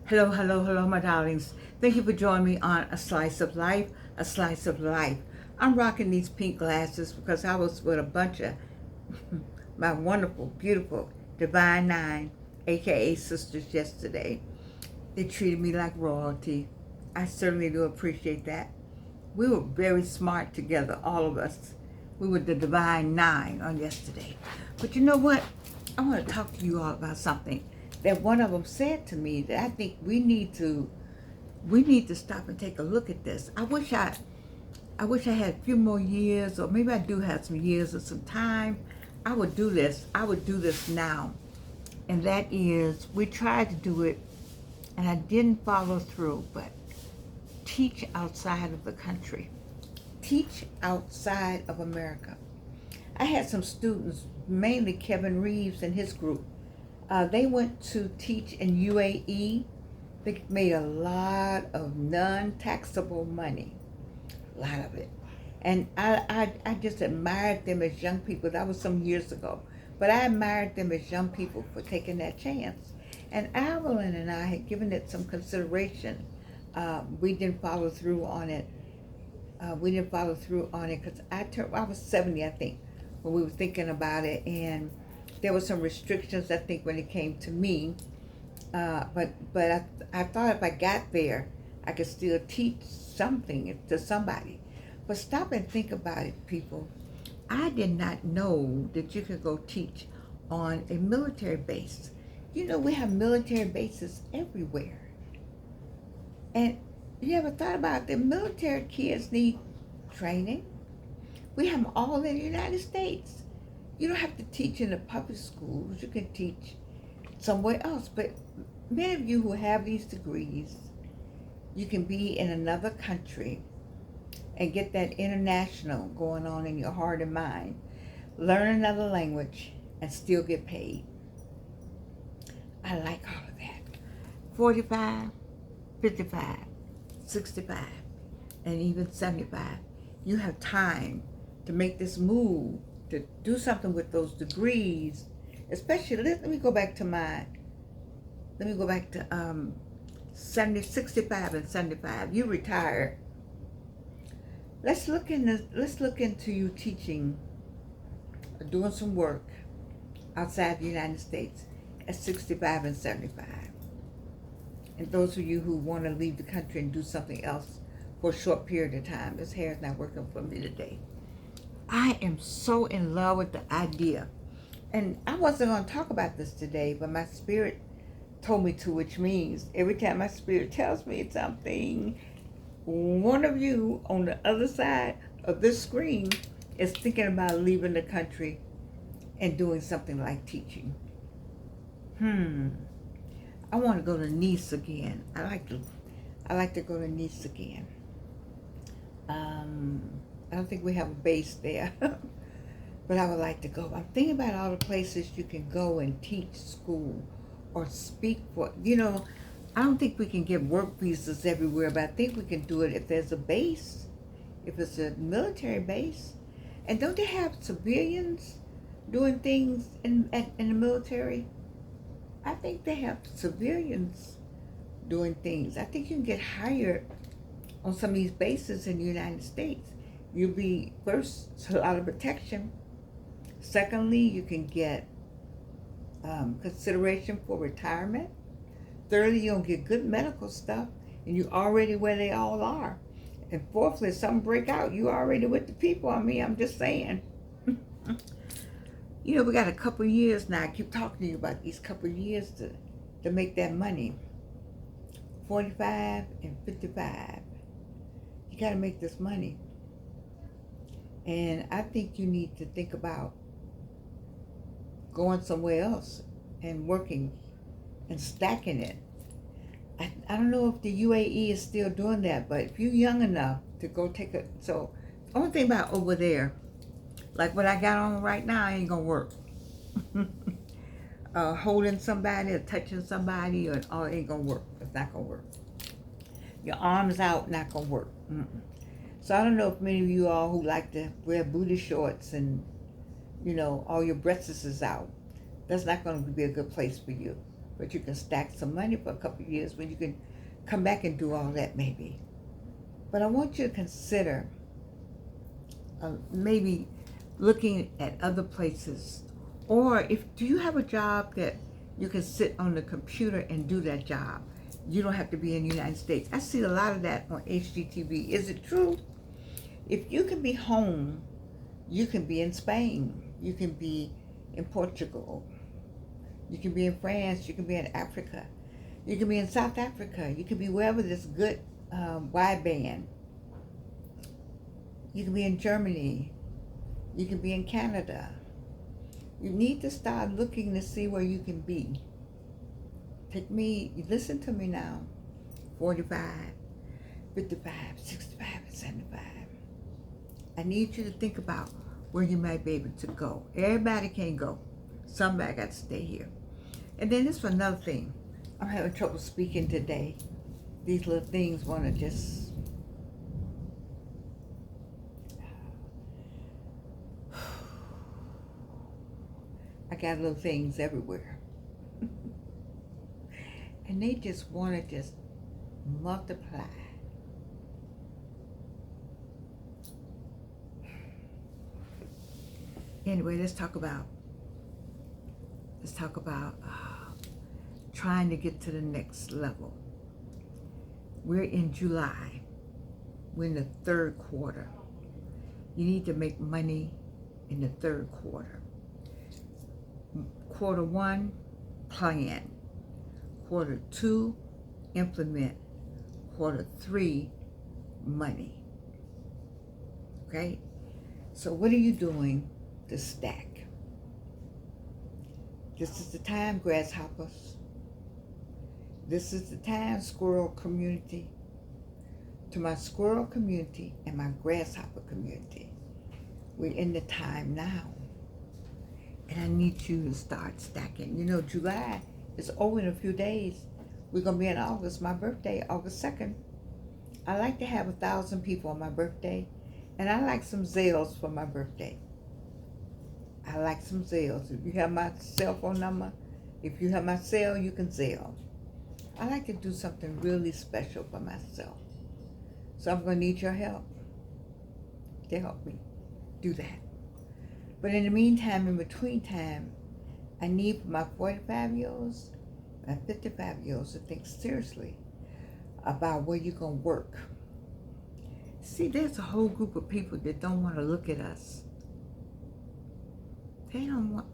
Hello, hello, hello, my darlings. Thank you for joining me on A Slice of Life, A Slice of Life. I'm rocking these pink glasses because I was with a bunch of my wonderful, beautiful Divine Nine, aka sisters, yesterday. They treated me like royalty. I certainly do appreciate that. We were very smart together, all of us. We were the Divine Nine on yesterday. But you know what? I want to talk to you all about something that one of them said to me that I think we need to stop and take a look at this. I wish I had a few more years, or maybe I do have some years or some time. I would do this. I would do this now. And that is, we tried to do it and I didn't follow through, but teach outside of the country. Teach outside of America. I had some students, mainly Kevin Reeves and his group. They went to teach in UAE. They made a lot of non-taxable money, a lot of it. And I just admired them as young people. That was some years ago. But I admired them as young people for taking that chance. And Evelyn and I had given it some consideration. We didn't follow through on it. We didn't follow through on it because I was 70, I think, when we were thinking about it. And there were some restrictions, I think, when it came to me. But I thought if I got there, I could still teach something to somebody. But stop and think about it, people. I did not know that you could go teach on a military base. You know, we have military bases everywhere. And you ever thought about the military kids need training? We have them all in the United States. You don't have to teach in the public schools. You can teach somewhere else. But many of you who have these degrees, you can be in another country and get that international going on in your heart and mind. Learn another language and still get paid. I like all of that. 45, 55, 65, and even 75. You have time to make this move, to do something with those degrees. Especially, let me go back to 65 and 75. You retired. Let's look into you teaching, doing some work outside the United States at 65 and 75. And those of you who want to leave the country and do something else for a short period of time, this hair is not working for me today. I am so in love with the idea. And I wasn't going to talk about this today, but my spirit told me to, which means every time my spirit tells me something, one of you on the other side of this screen is thinking about leaving the country and doing something like teaching. I want to go to Nice again. I like to go to Nice again. I don't think we have a base there, but I would like to go. I'm thinking about all the places you can go and teach school or speak for. I don't think we can get work visas everywhere, but I think we can do it if there's a base, if it's a military base. And don't they have civilians doing things in the military? I think they have civilians doing things. I think you can get hired on some of these bases in the United States. You'll be, first, it's a lot of protection. Secondly, you can get consideration for retirement. Thirdly, you'll get good medical stuff, and you're already where they all are. And fourthly, if something break out, you already with the people. I'm just saying. We got a couple of years now. I keep talking to you about these couple of years to make that money. 45 and 55. You got to make this money. And I think you need to think about going somewhere else and working and stacking it. I don't know if the UAE is still doing that, but if you're young enough to go take it. So, the only thing about over there, like what I got on right now, ain't gonna work. Holding somebody or touching somebody or all ain't gonna work. It's not gonna work. Your arms out, not gonna work. So I don't know if many of you all who like to wear booty shorts and all your breasts is out. That's not going to be a good place for you. but you can stack some money for a couple of years when you can come back and do all that maybe. But I want you to consider maybe looking at other places, or do you have a job that you can sit on the computer and do that job? You don't have to be in the United States. I see a lot of that on HGTV. Is it true? If you can be home, you can be in Spain, you can be in Portugal, you can be in France, you can be in Africa, you can be in South Africa, you can be wherever there's good wideband. You can be in Germany, you can be in Canada. You need to start looking to see where you can be. Listen to me now, 45, 55, 65, and 75. I need you to think about where you might be able to go. Everybody can't go. Somebody got to stay here. And then this is another thing. I'm having trouble speaking today. These little things want to just... I got little things everywhere. And they just want to just multiply. Anyway, let's talk about trying to get to the next level. We're in July. We're in the third quarter. You need to make money in the third quarter. Quarter one, plan. Quarter two, implement. Quarter three, money. Okay? So what are you doing to stack? This is the time, grasshoppers. This is the time, squirrel community. To my squirrel community and my grasshopper community, we're in the time now. And I need you to start stacking. You know, July is over in a few days. We're going to be in August, my birthday, August 2nd. I like to have 1,000 people on my birthday. And I like some Zales for my birthday. I like some Zales. If you have my cell phone number, if you have my cell, you can Zelle. I like to do something really special for myself. So I'm going to need your help to help me do that. But in the meantime, in between time, I need for my 45-year-olds and 55-year-olds to think seriously about where you're going to work. See, there's a whole group of people that don't want to look at us. They don't want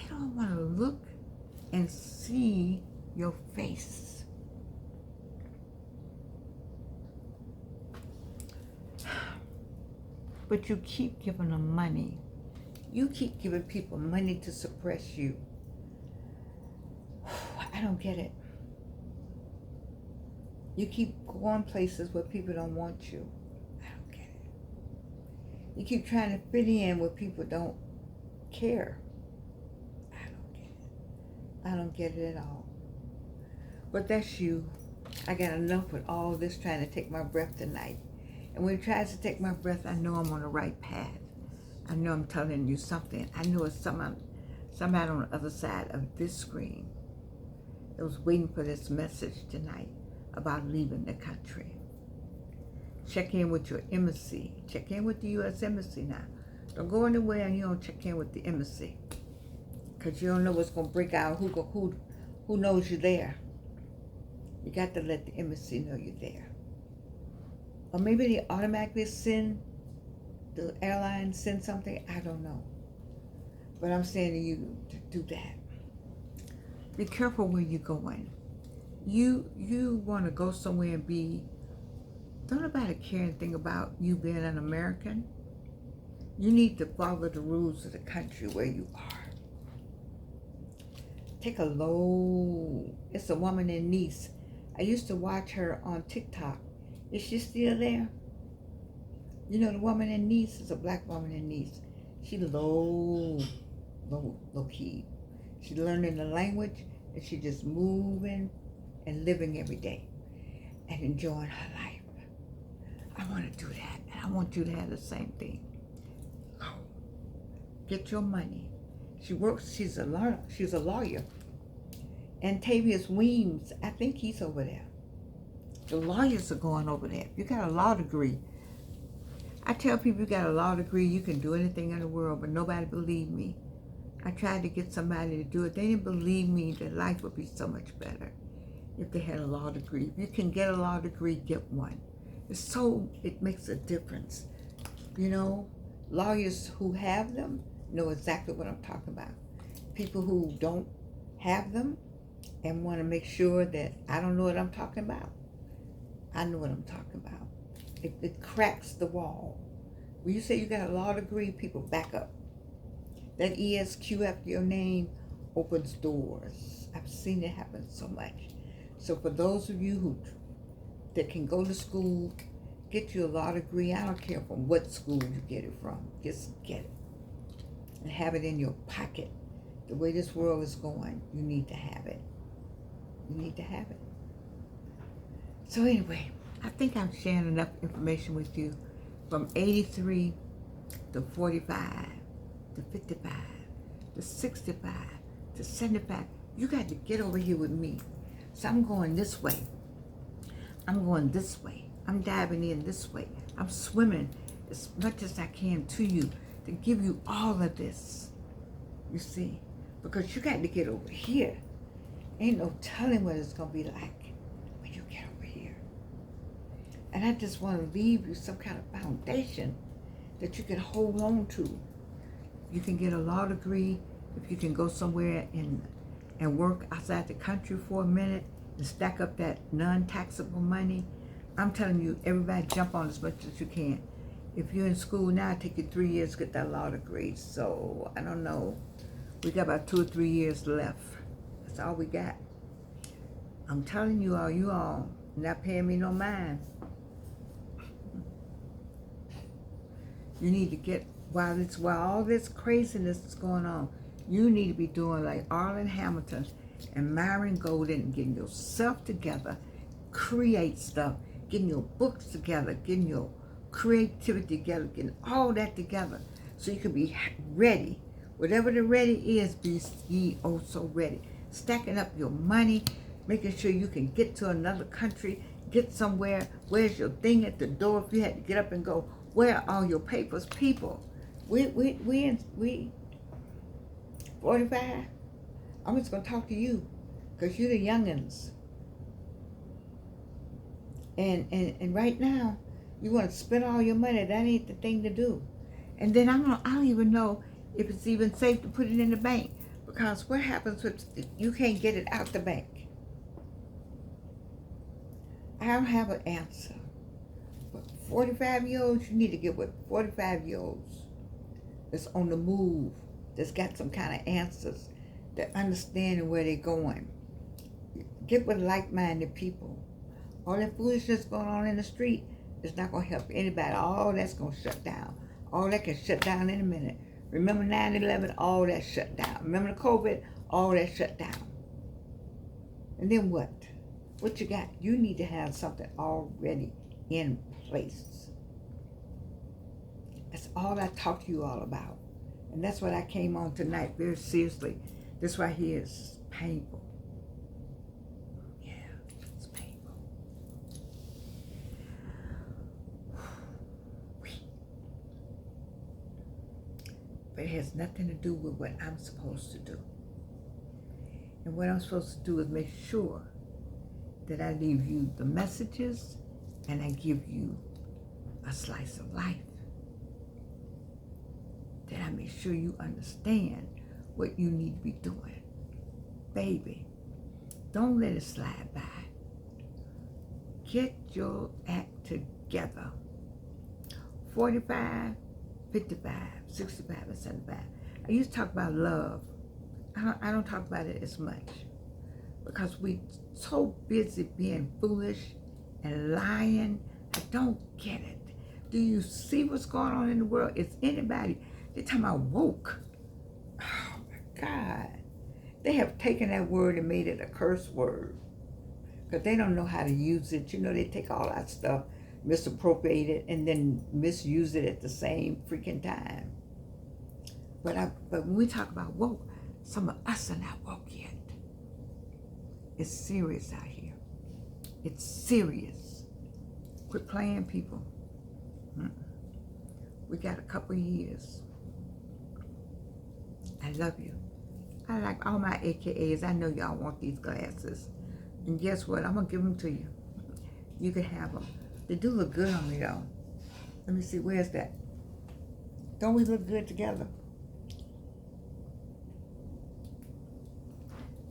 to look and see your face. But you keep giving them money. You keep giving people money to suppress you. I don't get it. You keep going places where people don't want you. I don't get it. You keep trying to fit in where people don't care. I don't get it. I don't get it at all. But that's you. I got enough with all this trying to take my breath tonight. And when it tries to take my breath, I know I'm on the right path. I know I'm telling you something. I know it's somebody on the other side of this screen that was waiting for this message tonight about leaving the country. Check in with your embassy. Check in with the U.S. Embassy now. Don't go anywhere and you don't check in with the embassy, because you don't know what's going to break out, who knows you're there. You got to let the embassy know you're there. Or maybe they automatically the airline send something, I don't know. But I'm saying to you to do that. Be careful where you're going. You want to go somewhere and don't nobody care anything about you being an American. You need to follow the rules of the country where you are. Take a low, it's a woman in Nice. I used to watch her on TikTok. Is she still there? You know, the woman in Nice is a black woman in Nice. She low key. She's learning the language and she just moving and living every day and enjoying her life. I want to do that, and I want you to have the same thing. Get your money. She's a lawyer. And Tavius Weems, I think he's over there. The lawyers are going over there. You got a law degree. I tell people you got a law degree, you can do anything in the world, but nobody believed me. I tried to get somebody to do it. They didn't believe me that life would be so much better if they had a law degree. If you can get a law degree, get one. It makes a difference. You know, lawyers who have them know exactly what I'm talking about. People who don't have them and want to make sure that I don't know what I'm talking about, I know what I'm talking about. It cracks the wall. When you say you got a law degree, people back up. That ESQ after your name opens doors. I've seen it happen so much. So for those of you that can go to school, get you a law degree. I don't care from what school you get it from. Just get it. And have it in your pocket. The way this world is going, you need to have it. You need to have it. So anyway, I think I'm sharing enough information with you from 83 to 45 to 55 to 65 to 75. You got to get over here with me. So I'm going this way. I'm going this way. I'm diving in this way. I'm swimming as much as I can to you to give you all of this. You see? Because you got to get over here. Ain't no telling what it's going to be like when you get over here. And I just want to leave you some kind of foundation that you can hold on to. You can get a law degree if you can go somewhere and work outside the country for a minute and stack up that non-taxable money. I'm telling you, everybody jump on as much as you can. If you're in school now, it take you 3 years to get that law degree. So, I don't know. We got about 2 or 3 years left. That's all we got. I'm telling you all not paying me no mind. You need to get, while all this craziness is going on, you need to be doing like Arlen Hamilton and Myron Golden, getting yourself together, create stuff, getting your books together, getting your creativity together, getting all that together so you can be ready. Whatever the ready is, be ye also ready. Stacking up your money, making sure you can get to another country, get somewhere. Where's your thing at the door if you had to get up and go? Where are all your papers? People, we 45, I'm just going to talk to you because you're the youngins. And right now, you want to spend all your money. That ain't the thing to do. And then I don't even know if it's even safe to put it in the bank, because what happens if you can't get it out the bank? I don't have an answer. But 45-year-olds, you need to get with 45-year-olds that's on the move, that's got some kind of answers, that understand where they're going. Get with like-minded people. All that foolishness going on in the street is not going to help anybody. All that's going to shut down. All that can shut down in a minute. Remember 9/11, all that shut down. Remember the COVID, all that shut down. And then what? What you got? You need to have something already in place. That's all I talk to you all about. And that's what I came on tonight, very seriously. This right here is painful. Yeah, it's painful. But it has nothing to do with what I'm supposed to do. And what I'm supposed to do is make sure that I leave you the messages and I give you a slice of life. That I make sure you understand what you need to be doing. Baby, don't let it slide by. Get your act together. 45, 55, 65, and 75. I used to talk about love. I don't talk about it as much because we so busy being foolish and lying. I don't get it. Do you see what's going on in the world? Is anybody, they're talking about woke. Oh my God. They have taken that word and made it a curse word because they don't know how to use it. You know, they take all that stuff, misappropriate it, and then misuse it at the same freaking time. But when we talk about woke, some of us are not woke yet. It's serious out here. It's serious. Quit playing, people. We got a couple years. I love you. I like all my AKAs. I know y'all want these glasses. And guess what? I'm going to give them to you. You can have them. They do look good on me, though. Let me see. Where's that? Don't we look good together?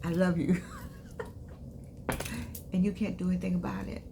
I love you. And you can't do anything about it.